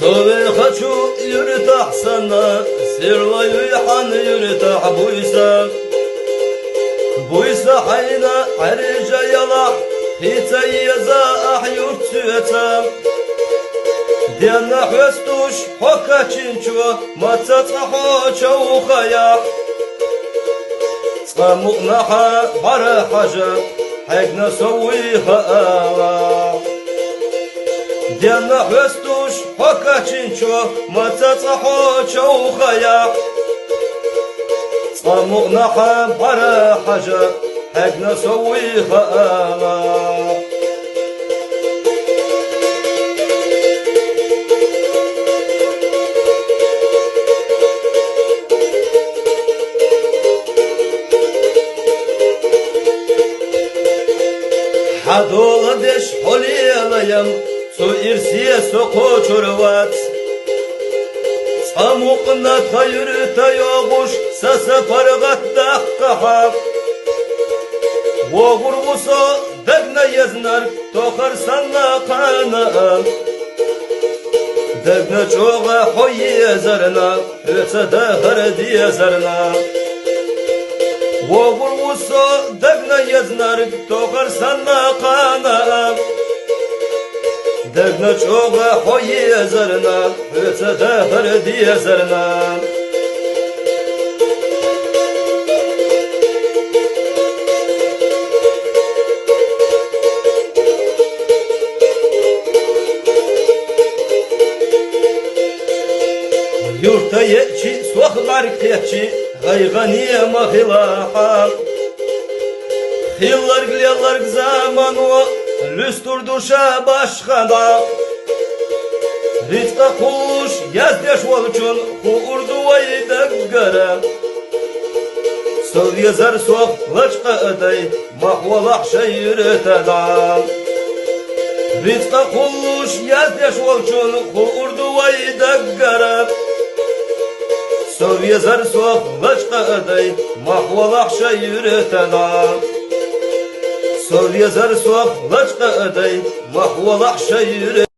Sovi хочу yürütah sana, sirlayı han yürütah buysa hayna arica yala, hita yaza ah yurtüeta. Diana hvestuş hoka çinço, matata hoça ukhaya. Tsamuknaha bara haja, hegna soviha ala. Diana hvestuş hoka çinço, matata hoça ukhaya. Tsamuknaha bara haja, hegna soviha ala. Hadola deş holiyalayam, su irsiye soko çorvat. Samukna tayırı tayoguş, sasa pargat dakkaha. Vogur vuso degna yaznar, tokar sanna kana. Degna çoğa hoyi yazarna, öte dağır diye zarna. Vogur vuso degna yaznar, tokar sanna kana. Degna çoğa hoyi yazarna, öte dağır diye zarna. Yurta yeçi, soğlar keçi, gayganiye mahilaha. Hillar gilyalar zamanı, lüstur duşa başkana. Rizqa kuş, yazdeş olçun, kuurdu vayda göre. Söv yazar soğlaçqa öday, mahvalaq şey yürütedam. Rizqa kuş, yazdeş olçun, kuurdu vayda göre. Söv yazar soğlaçqa öday, mahvalaq şey yürütedam. Söv yazar soğlaçqa öday, mahvalaq şey yürütedam.